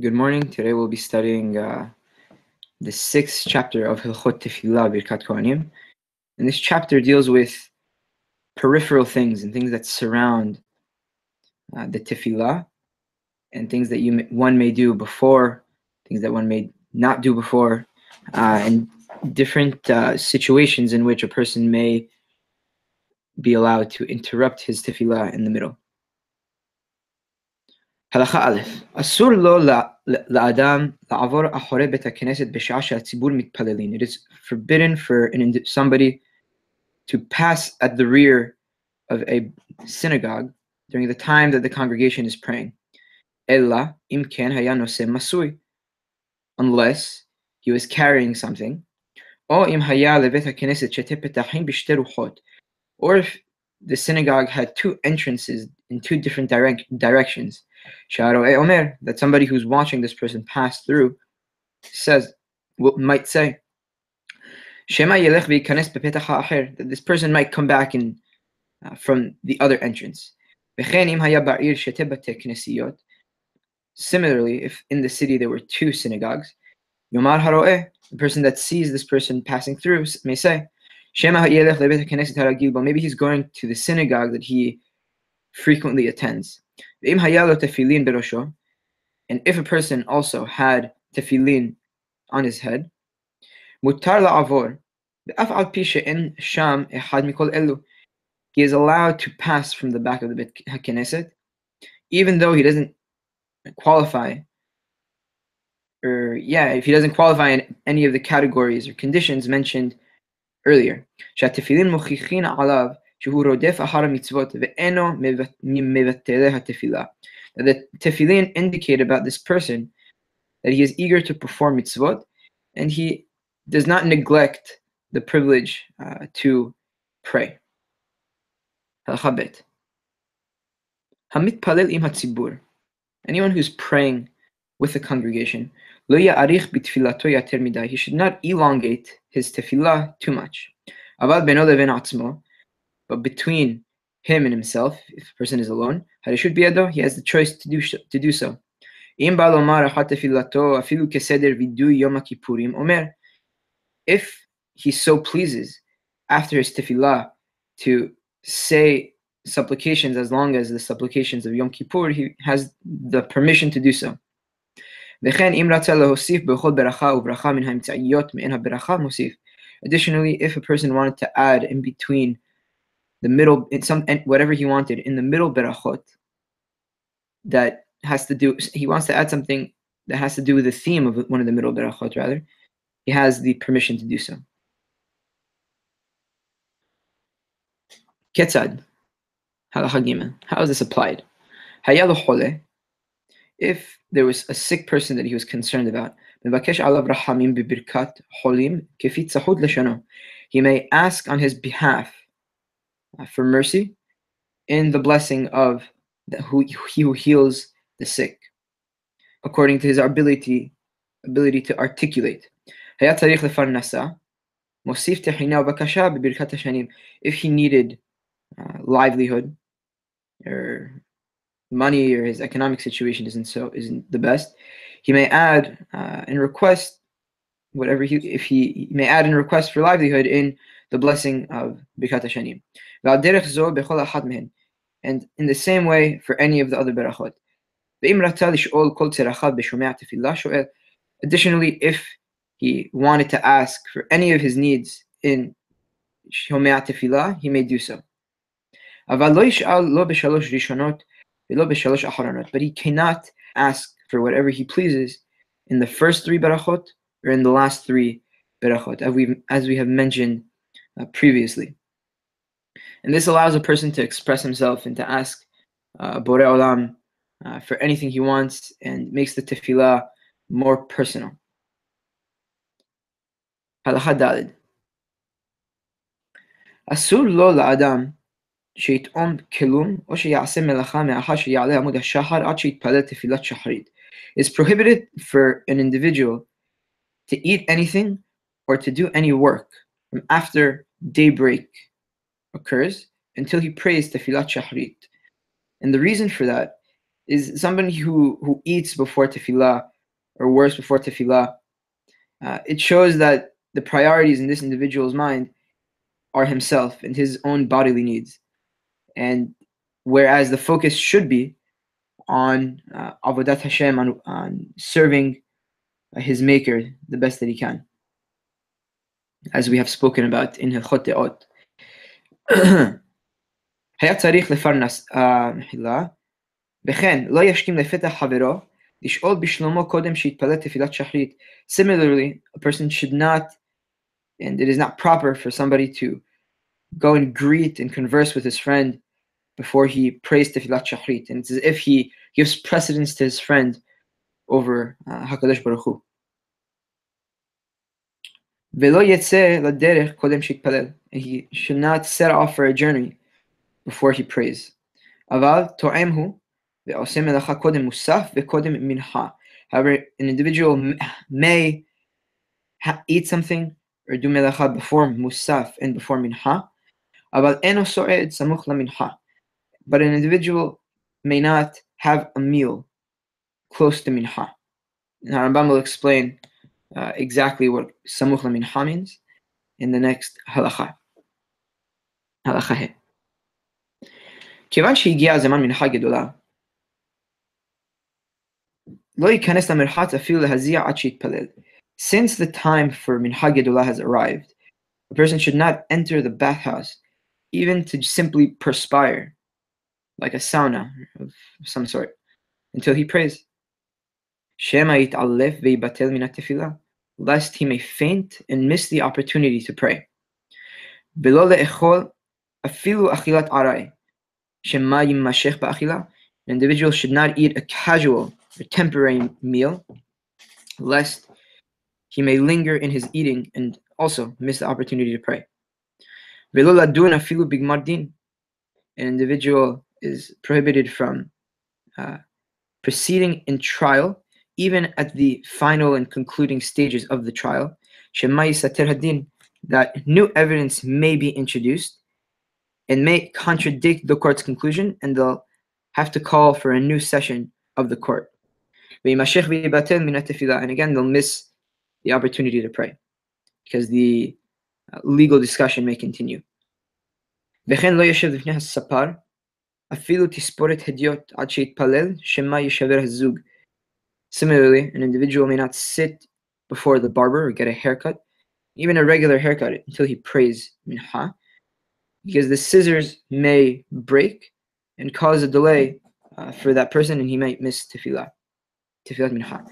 Good morning. Today we'll be studying the sixth chapter of Hilchot Tefila, Birkat Cohanim. And this chapter deals with peripheral things and things that surround the Tefillah, and things that one may do before, things that one may not do before, and different situations in which a person may be allowed to interrupt his Tefillah in the middle. הלכה א', אסור לו לאדם לעבור אחורי בית הכנסת בשעה שהציבור מתפללים. It is forbidden for somebody to pass at the rear of a synagogue during the time that the congregation is praying. אלא אם כן היה נושא מסוי, unless he was carrying something, או אם היה לבית הכנסת שתי פתחים בשתי רוחות, or if the synagogue had two entrances in two different directions. Omer, that somebody who's watching this person pass through might say, Shema yelech v'yikanes bepetach ha'acher, that this person might come back in from the other entrance. V'chein im haya ba'ir shete bate knesiyot. Similarly, if in the city there were two synagogues, Yomar haroeh, the person that sees this person passing through may say, Shema ha'yelech lebet ha'kneset haragil, but maybe he's going to the synagogue that he frequently attends. V'im hayalo tefillin berosho, and if a person also had tefillin on his head, mutar la'avor, ve'af al pi she'en sham echad mikol elu, he is allowed to pass from the back of the Bet HaKnesset, even though he doesn't qualify, if he doesn't qualify in any of the categories or conditions mentioned earlier. שהתפילין מוכיחין עליו שהוא רודף אחר המצוות ואינו מבטלי התפילה. The tefillin indicate about this person that he is eager to perform mitzvot, and he does not neglect the privilege to pray. הלכה ב' המתפלל עם הציבור, anyone who's praying with the congregation, לא יאריך בתפילתו יותר מדי, he should not elongate his tefillah too much. אבל בינו לבין עצמו, but between him and himself, if a person is alone, הרשות בידו, he has the choice to do so. אם בא לומר אחת תפילתו אפילו כסדר וידוי יום הכיפורים, אומר, if he so pleases after his tefillah to say supplications as long as the supplications of Yom Kippur, he has the permission to do so. וכן אם רצה להוסיף בכל ברכה וברכה מן האמצעיות מעין הברכה מוסיף. Additionally, if a person wanted to add in between the middle, whatever he wanted in the middle berachot, that has to do, he wants to add something that has to do with the theme of one of the middle berachot, rather, he has the permission to do so. Ketzad, halacha gimel, how is this applied? Haya lo chole, if there was a sick person that he was concerned about, he may ask on his behalf for mercy in the blessing of he who heals the sick, according to his ability to articulate. If he needed livelihood or money, or his economic situation isn't the best, he may add and request he may add and request for livelihood in the blessing of Birkat Hashanim. And in the same way for any of the other berachot. Additionally, if he wanted to ask for any of his needs in Shomea Tefillah, he may do so. But he cannot ask for whatever he pleases in the first three berachot or in the last three berachot, as we have mentioned previously. And this allows a person to express himself and to ask Borei Olam for anything he wants, and makes the tefillah more personal. Halacha daled. Asur lo la'adam שיטעום כלום או שיעשה מלאכה מאחר שיעלה עמוד השחר עד שיתפלל תפילת שחרית. It's prohibited for an individual to eat anything or to do any work from after daybreak occurs until he prays tefilat shahrit. And the reason for that is somebody who eats before tefillah, or worse, before tefillah. It shows that the priorities in this individual's mind are himself and his own bodily needs. And whereas the focus should be on Avodat Hashem, on serving his maker the best that he can, as we have spoken about in Hilchot De'ot. היה צריך לפרנס, מחילה, וכן לא ישכים לפתח חברו, לשאול בשלומו קודם שיתפלל תפילת שחרית. Similarly, a person should not, and it is not proper for somebody to go and greet and converse with his friend before he prays Tefilat Shachrit. And it's as if he gives precedence to his friend over HaKadosh Baruch Hu. Velo yetze laderech kodem shitpalel. And he should not set off for a journey before he prays. Aval to'emhu ve'osem melacha kodem musaf ve'kodem mincha. However, an individual may eat something or do melacha before musaf and before mincha. Aval eno so'ed samuch la mincha. But an individual may not have a meal close to mincha. And Rambam will explain exactly what samuch la mincha means in the next halacha. Halacha he. כיוון שהגיע הזמן מנחה גדולה, לא ייכנס למרחץ אפילו להזיע עד שיתפלל. Since the time for mincha gedolah has arrived, a person should not enter the bathhouse even to simply perspire, like a sauna of some sort, until he prays. Shema yit'alef veibatel min tefillah, lest he may faint and miss the opportunity to pray. Velo le'echol afilu achilat aray, shema yimashech ba'achila. An individual should not eat a casual or temporary meal, lest he may linger in his eating and also miss the opportunity to pray. Velo ladun afilu bigmar din. An individual is prohibited from proceeding in trial, even at the final and concluding stages of the trial. Shema yisater hadin, that new evidence may be introduced and may contradict the court's conclusion, and they'll have to call for a new session of the court. And again, they'll miss the opportunity to pray, because the legal discussion may continue. Similarly, an individual may not sit before the barber or get a haircut, even a regular haircut, until he prays mincha, because the scissors may break and cause a delay for that person, and he might miss tefilat mincha.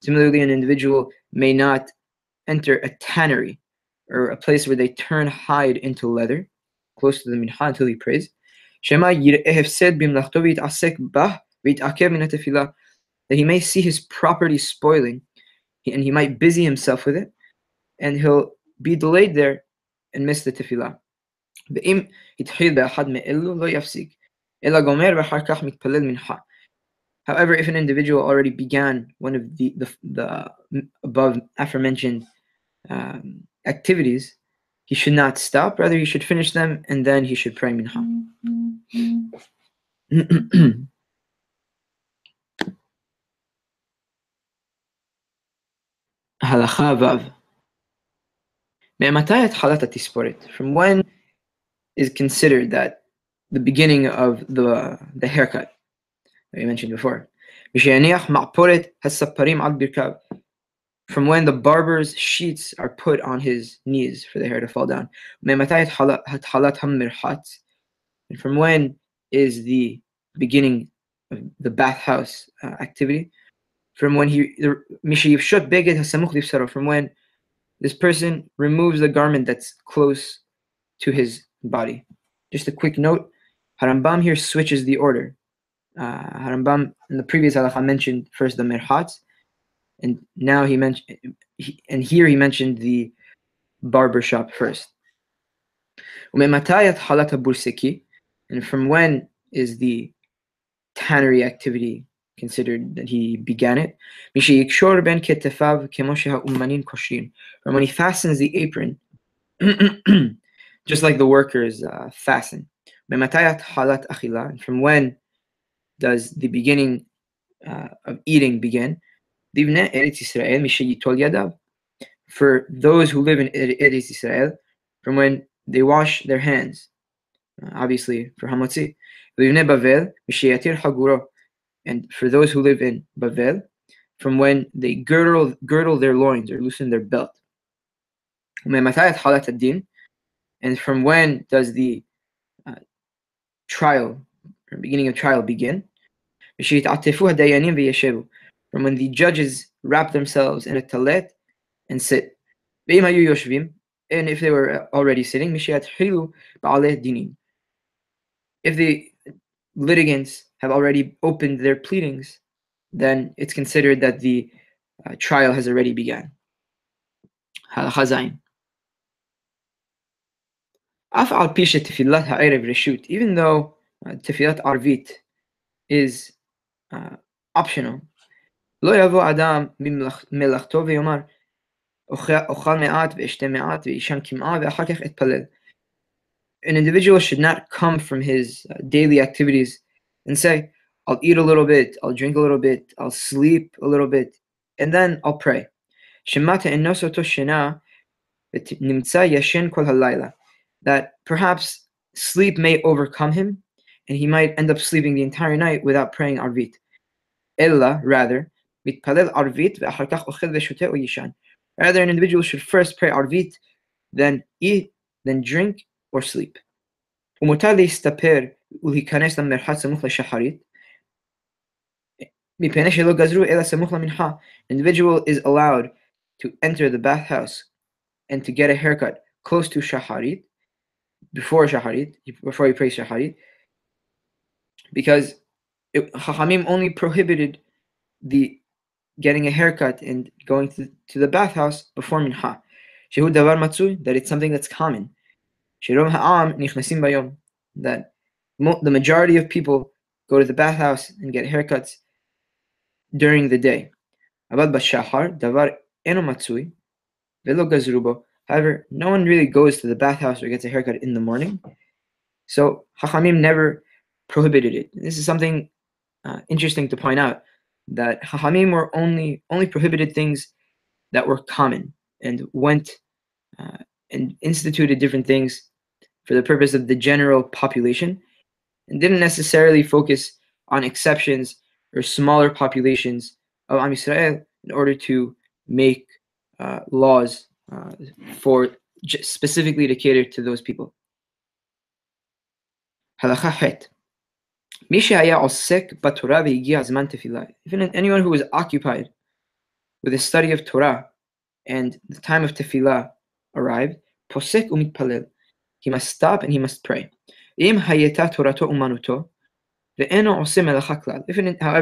Similarly, an individual may not enter a tannery, or a place where they turn hide into leather, close to the mincha, until he prays. That he may see his property spoiling, and he might busy himself with it, and he'll be delayed there and miss the tefillah. However, if an individual already began one of the above aforementioned activities, he should not stop. Rather, he should finish them, and then he should pray mincha. Halacha vav. From when is considered that the beginning of the haircut that we mentioned before? From when the barber's sheets are put on his knees for the hair to fall down. And from when is the beginning of the bathhouse activity? From when from when this person removes the garment that's close to his body. Just a quick note, Harambam here switches the order. Harambam in the previous halacha mentioned first the merhatz, and now he mentioned the barber shop first. And from when is the tannery activity considered that he began it? From when he fastens the apron, just like the workers fasten. Mematayat halat achila, and from when does the beginning of eating begin? Divne Eretz Yisrael mishayitol yadav, for those who live in Eretz Yisrael, from when they wash their hands, obviously for hamotzi. Divne Bavel mishayatir haguro, and for those who live in Bavel, from when they girdle their loins or loosen their belt. Mematayat halat adin, and from when does the trial or beginning of trial begin? From when the judges wrap themselves in a talet and sit. And if they were already sitting, if the litigants have already opened their pleadings, then it's considered that the trial has already begun. Even though Tefilat Arvit is optional, לא יבוא אדם ממלאכתו ויאמר אוכל מעט ואשתה מעט וישן קמעה ואחר כך אתפלל. An individual should not come from his daily activities and say, I'll eat a little bit, I'll drink a little bit, I'll sleep a little bit, and then I'll pray. That perhaps sleep may overcome him, and he might end up sleeping the entire night without praying Arvit. Ella, rather, מתפלל ערבית ואחר כך אוכל ושותה או ישן. Rather, an individual should first pray Arvit, then eat, then drink, or sleep. ומותר להסתפר ולהיכנס למרחץ סמוך לשחרית, מפני שלא גזרו אלא סמוך למנחה. An individual is allowed to enter the bathhouse and to get a haircut close to shaharit, before he prays shaharit, because Chachamim only prohibited the getting a haircut and going to the bathhouse before mincha. Shehu davar matzui, that it's something that's common. Sherom ha'am nichnasim bayom, that the majority of people go to the bathhouse and get haircuts during the day. Avad b'shahar davar eno matzui velo gazrubo. However, no one really goes to the bathhouse or gets a haircut in the morning, so Chachamim never prohibited it. This is something interesting to point out, that Chachamim were only prohibited things that were common, and went and instituted different things for the purpose of the general population, and didn't necessarily focus on exceptions or smaller populations of Am Yisrael in order to make laws for specifically to cater to those people. Halacha het. Even anyone who was occupied with the study of Torah and the time of Tefila arrived, posek umitpalel, he must stop and he must pray. However,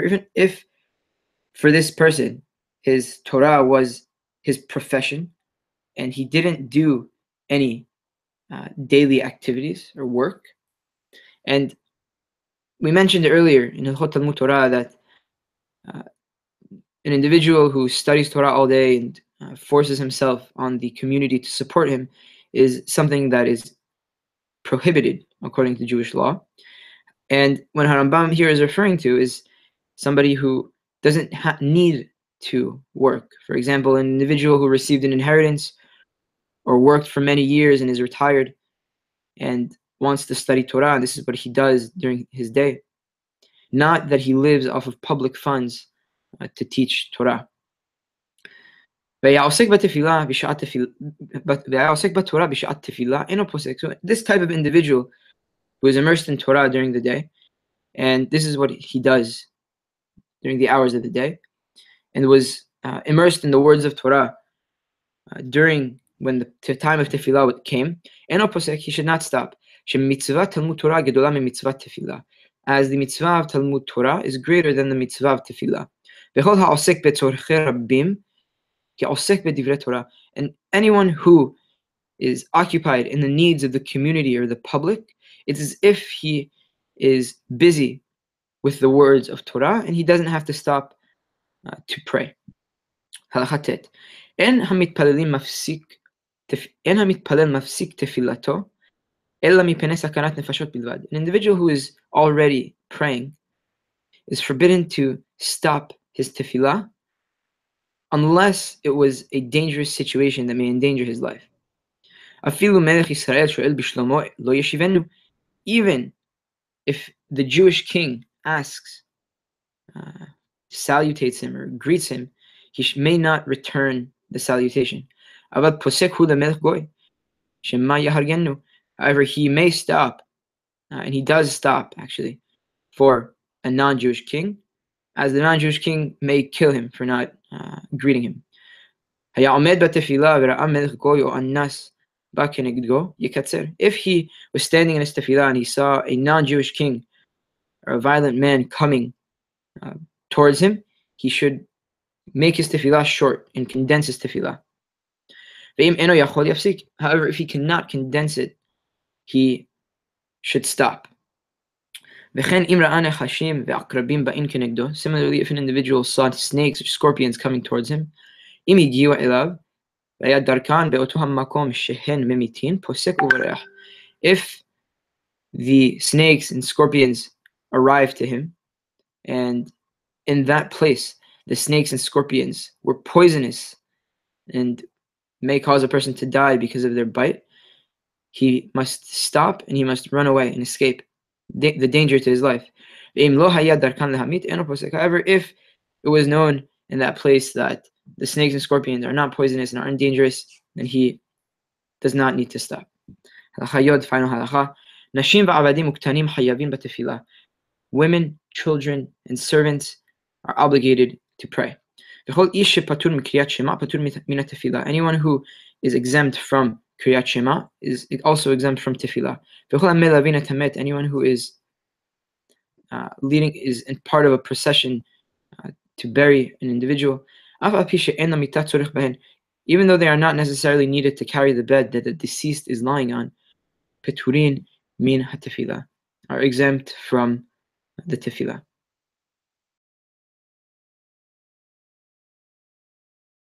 even if for this person his Torah was his profession and he didn't do any daily activities or work, and we mentioned earlier in Talmud Torah that an individual who studies Torah all day and forces himself on the community to support him is something that is prohibited according to Jewish law. And what Harambam here is referring to is somebody who doesn't need to work. For example, an individual who received an inheritance or worked for many years and is retired and wants to study Torah, and this is what he does during his day. Not that he lives off of public funds to teach Torah. So this type of individual who is immersed in Torah during the day, and this is what he does during the hours of the day, and was immersed in the words of Torah during when the time of Tefillah came, he should not stop. As the mitzvah of Talmud Torah is greater than the mitzvah of Tefillah. And anyone who is occupied in the needs of the community or the public, it's as if he is busy with the words of Torah and he doesn't have to stop to pray. Halacha En hamitpalel mafsik tefilato An individual who is already praying is forbidden to stop his tefillah unless it was a dangerous situation that may endanger his life. Even if the Jewish king asks, salutates him or greets him, he may not return the salutation. However, he may stop, and he does stop actually, for a non-Jewish king, as the non-Jewish king may kill him for not greeting him. If he was standing in his tefillah and he saw a non-Jewish king or a violent man coming towards him, he should make his tefillah short and condense his tefillah. However, if he cannot condense it, he should stop. Similarly, if an individual saw snakes or scorpions coming towards him, if the snakes and scorpions arrived to him, and in that place the snakes and scorpions were poisonous and may cause a person to die because of their bite, he must stop and he must run away and escape the danger to his life. However, if it was known in that place that the snakes and scorpions are not poisonous and aren't dangerous, then he does not need to stop. Final halacha. Women, children, and servants are obligated to pray. Anyone who is exempt from Kriyat Shema is also exempt from Tefillah. Anyone who is leading is in part of a procession to bury an individual, even though they are not necessarily needed to carry the bed that the deceased is lying on, peturin min hatefillah, are exempt from the tefillah.